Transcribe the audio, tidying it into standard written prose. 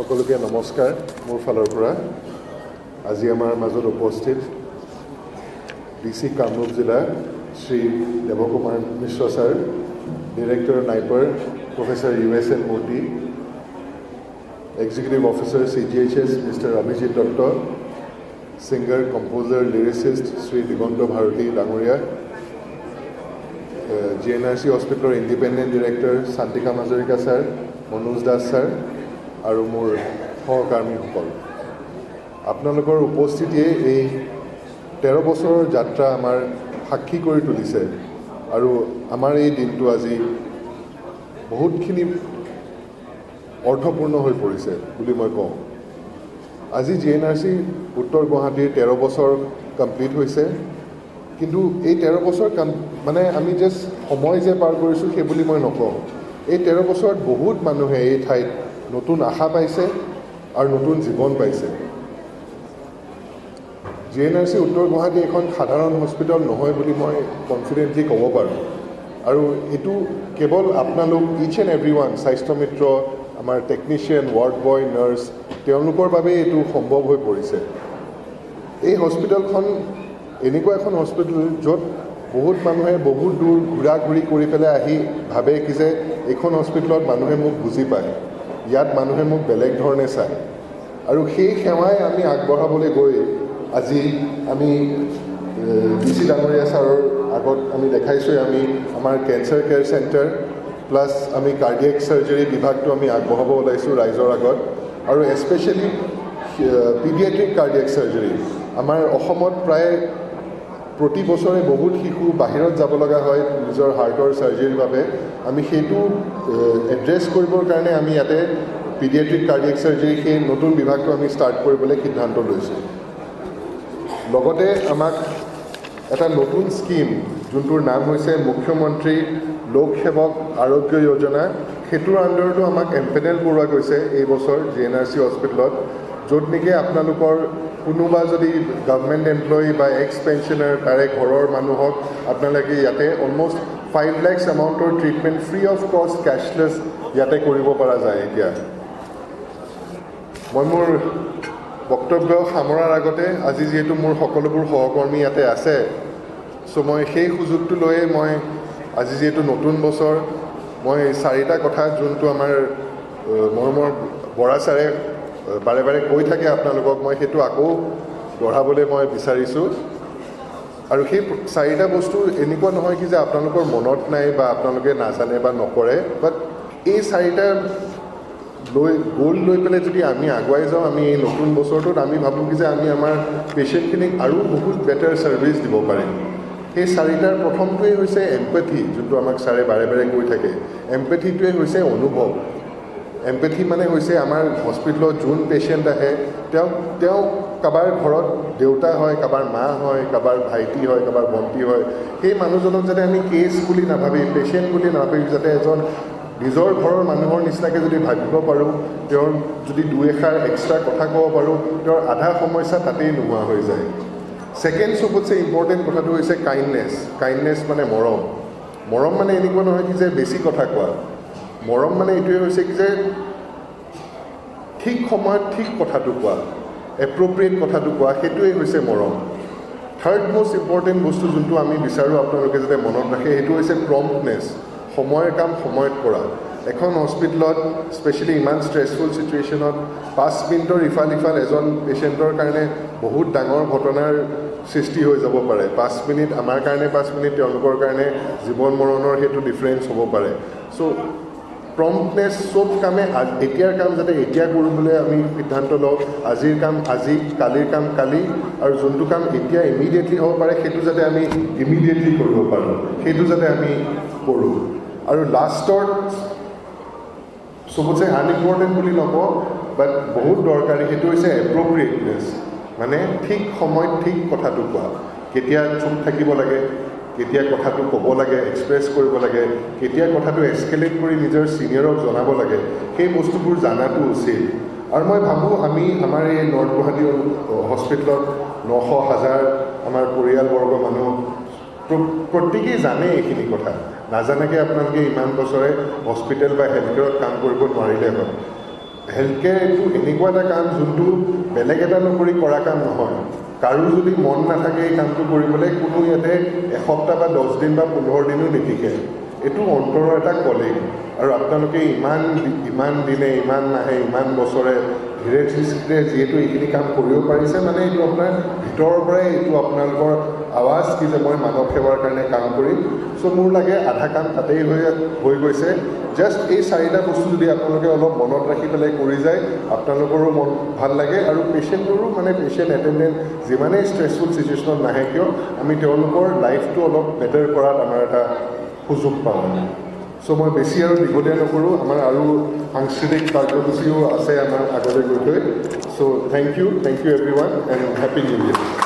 সকলোকে নমস্কাৰ মোৰ ফালৰ পৰা। আজি আমাৰ মাজত উপস্থিত DC কামৰূপ জিলা Shri Debkumar Mishra sir, director NIPER professor USN Murthy, executive officer CGHS mister Abhijit Dutta, singer composer lyricist Shri Diganta Bharati ডাঙৰীয়া, GNRC হস্পিটেলৰ independent director Shantika Majarika sir, Manoj Das sir আৰু মোৰ সহকৰ্মীসকল, আপোনালোকৰ উপস্থিতিয়ে এই 13 বছৰৰ যাত্ৰা আমাৰ সাক্ষী কৰি তুলিছে আৰু আমাৰ এই দিনটো আজি বহুতখিনি অৰ্থপূৰ্ণ হৈ পৰিছে বুলি মই কওঁ। আজি GNRC উত্তৰ গুৱাহাটীৰ 13 বছৰ কমপ্লিট হৈছে, কিন্তু এই 13 বছৰ মানে আমি জাষ্ট সময় যে পাৰ কৰিছোঁ সেই বুলি মই নকওঁ। এই 13 বছৰত বহুত মানুহে এই ঠাইত নতুন আশা পাইছে আৰু নতুন জীৱন পাইছে। GNRC উত্তৰ গুৱাহাটী এখন সাধাৰণ হস্পিটেল নহয় বুলি মই কনফিডেণ্টলি ক'ব পাৰোঁ, আৰু এইটো কেৱল আপোনালোক ইচ এণ্ড এভৰি ওৱান, স্বাস্থ্য মিত্ৰ, আমাৰ টেকনিচিয়ান, ৱাৰ্ড বয়, নাৰ্ছ, তেওঁলোকৰ বাবে এইটো সম্ভৱ হৈ পৰিছে। এই হস্পিটেলখন এনেকুৱা এখন হস্পিটেল য'ত বহুত মানুহে বহুত দূৰ ঘূৰা ঘূৰি কৰি পেলাই আহি ভাবে কি যে এইখন হস্পিটেলত মানুহে মোক বুজি পায়, ইয়াত মানুহে মোক বেলেগ ধৰণে চায়, আৰু সেই সেৱাই আমি আগবঢ়াবলৈ গৈ আজি আমি DC ডাঙৰীয়া ছাৰৰ আগত আমি দেখাইছোঁ, আমি আমাৰ কেঞ্চাৰ কেয়াৰ চেণ্টাৰ প্লাছ আমি কাৰ্ডিয়েক চাৰ্জাৰী বিভাগটো আমি আগবঢ়াব ওলাইছোঁ ৰাইজৰ আগত, আৰু এস্পেচিয়েলি পিডিয়াট্ৰিক কাৰ্ডিয়েক চাৰ্জাৰী। আমাৰ অসমত প্ৰায় প্ৰতি বছৰে বহুত শিশু বাহিৰত যাব লগা হয় নিজৰ হাৰ্টৰ চাৰ্জাৰীৰ বাবে। আমি সেইটো এড্ৰেছ কৰিবৰ কাৰণে আমি ইয়াতে পিডিয়াট্ৰিক কাৰ্ডিয়েক চাৰ্জাৰী সেই নতুন বিভাগটো আমি ষ্টাৰ্ট কৰিবলৈ সিদ্ধান্ত লৈছোঁ। লগতে আমাক এটা নতুন স্কিম, যোনটোৰ নাম হৈছে মুখ্যমন্ত্ৰী লোক সেৱক আৰোগ্য যোজনা, সেইটোৰ আণ্ডাৰতো আমাক এম্পেনেল কৰোৱা গৈছে এই বছৰ GNRC হস্পিটেলত, য'ত নেকি আপোনালোকৰ কোনোবা যদি গভৰ্ণমেণ্ট এমপ্লয়ী বা এক্স পেঞ্চনাৰ, তাৰে ঘৰৰ মানুহক আপোনালোকে ইয়াতে অলমষ্ট 5 লাখ এমাউণ্টৰ treatment free of cost cashless ইয়াতে কৰিব পৰা যায়। এতিয়া মই মোৰ বক্তব্য সামৰাৰ আগতে আজি যিহেতু মোৰ সকলোবোৰ সহকৰ্মী ইয়াতে আছে, চ' মই সেই সুযোগটো লৈয়ে মই আজি যিহেতু নতুন বছৰ, মই 4টা কথা যোনটো আমাৰ মৰমৰ বৰা ছাৰে বাৰে বাৰে কৈ থাকে আপোনালোকক, মই সেইটো আকৌ দঢ়াবলৈ মই বিচাৰিছোঁ। আৰু সেই 4টা বস্তু এনেকুৱা নহয় কি যে আপোনালোকৰ মনত নাই বা আপোনালোকে নাজানে বা নকৰে, বাট এই 4টা গ'ল লৈ পেলাই যদি আমি আগুৱাই যাওঁ, আমি এই নতুন বছৰটোত আমি ভাবোঁ কি যে আমি আমাৰ পেচেণ্টখিনিক আৰু বহুত বেটাৰ ছাৰ্ভিচ দিব পাৰিম। সেই 4টাৰ প্ৰথমটোৱেই হৈছে এম্পেথি, যোনটো আমাক ছাৰে বাৰে বাৰে কৈ থাকে। এম্পেথিটোৱে হৈছে অনুভৱ। এম্পেথি মানে হৈছে আমাৰ হস্পিটেলত যোন পেচেণ্ট আহে, তেওঁ কাৰোবাৰ ঘৰত দেউতা হয়, কাৰোবাৰ মা হয়, কাৰোবাৰ ভাইটি হয়, কাৰোবাৰ ভণ্টি হয়, সেই মানুহজনক যাতে আমি কেছ বুলি নাভাবি, পেচেণ্ট বুলি নাভাবি, যাতে এজন নিজৰ ঘৰৰ মানুহৰ নিচিনাকৈ যদি ভাবিব পাৰোঁ, তেওঁৰ যদি 2 এষাৰ এক্সট্ৰা কথা ক'ব পাৰোঁ, তেওঁৰ আধা সমস্যা তাতেই নোহোৱা হৈ যায়। ছেকেণ্ড চবতছে ইম্পৰ্টেণ্ট কথাটো হৈছে কাইণ্ডনেছ। কাইণ্ডনেছ মানে মৰম। মৰম মানে এনেকুৱা নহয় কি যে বেছি কথা কোৱা। মৰম মানে এইটোৱে হৈছে কি যে ঠিক সময়ত ঠিক কথাটো কোৱা, এপ্ৰপ্ৰিয়েট কথাটো কোৱা, সেইটোৱেই হৈছে মৰম। থাৰ্ড মষ্ট ইম্পৰ্টেণ্ট বস্তু যোনটো আমি বিচাৰোঁ আপোনালোকে যাতে মনত ৰাখে, সেইটো হৈছে প্ৰম্পটনেছ। সময়ৰ কাম সময়ত কৰা। এখন হস্পিটেলত স্পেচিয়েলি ইমান ষ্ট্ৰেছফুল চিটুৱেশ্যনত 5 মিনিটৰ ইফাল সিফাল এজন পেচেণ্টৰ কাৰণে বহুত ডাঙৰ ঘটনাৰ সৃষ্টি হৈ যাব পাৰে। 5 মিনিট আমাৰ কাৰণে, 5 মিনিট তেওঁলোকৰ কাৰণে জীৱন মৰণৰ সেইটো ডিফাৰেঞ্চ হ'ব পাৰে। চ' প্ৰম্পটনেছ, চব কামে এতিয়াৰ কাম যাতে এতিয়া কৰিবলৈ আমি সিদ্ধান্ত লওঁ। আজিৰ কাম আজি, কালিৰ কাম কালি, আৰু যোনটো কাম এতিয়া ইমিডিয়েটলি হ'ব পাৰে সেইটো যাতে আমি ইমিডিয়েটলি কৰিব পাৰোঁ, সেইটো যাতে আমি কৰোঁ। আৰু লাষ্টত চবতছে আনইম্পৰ্টেণ্ট বুলি নকওঁ, বাট বহুত দৰকাৰী, সেইটো হৈছে এপ্ৰপ্ৰিয়েটনেছ। মানে ঠিক সময়ত ঠিক কথাটো কোৱা। কেতিয়া চুপ থাকিব লাগে, কেতিয়া কথাটো ক'ব লাগে, এক্সপ্ৰেছ কৰিব লাগে, কেতিয়া কথাটো এস্কেলেট কৰি নিজৰ ছিনিয়ৰক জনাব লাগে, সেই বস্তুবোৰ জানাটো উচিত। আৰু মই ভাবোঁ আমি আমাৰ এই নৰ্থ গুৱাহাটী হস্পিটেলত 900,000 আমাৰ পৰিয়ালবৰ্গ মানুহ প্ৰত্যেকেই জানে এইখিনি কথা। নাজানাকৈ আপোনালোকে ইমান বছৰে হস্পিটেল বা হেল্থ কেয়াৰত কাম কৰিব নোৱাৰিলে হয়। হেল্থ কেয়াৰ এইটো এনেকুৱা এটা কাম যোনটো বেলেগ এটা নকৰি কৰা কাম নহয়। কাৰো যদি মন নাথাকে এই কামটো কৰিবলৈ, কোনো ইয়াতে এসপ্তাহ বা 10 দিন বা 15 দিনো নিটিকে। এইটো অন্তৰৰ এটা কলিং, আৰু আপোনালোকে ইমান দিনে, ইমান মাহে, ইমান বছৰে ধীৰে ধীৰে যিহেতু এইখিনি কাম কৰিব পাৰিছে, মানে এইটো আপোনাৰ ভিতৰৰ পৰাই এইটো আপোনালোকৰ আৱাজ কি যে মই মানৱ সেৱাৰ কাৰণে কাম কৰিম। চ' মোৰ লাগে আধা কাম তাতেই হৈ গৈছে। জাষ্ট এই 4টা বস্তু যদি আপোনালোকে অলপ মনত ৰাখি পেলাই কৰি যায়, আপোনালোকৰো মন ভাল লাগে, আৰু পেচেণ্টৰো মানে পেচেণ্ট এটেণ্ডেণ্ট যিমানেই ষ্ট্ৰেছফুল চিটুৱেশ্যনত নাহে কিয়, আমি তেওঁলোকৰ লাইফটো অলপ বেটাৰ কৰাত আমাৰ এটা সুযোগ পাওঁ। চ' মই বেছি আৰু দীঘলীয়া নকৰোঁ, আমাৰ আৰু সাংস্কৃতিক কাৰ্যসূচীও আছে আমাৰ আগতে গৈ থৈ। So' thank you every one and happy new year.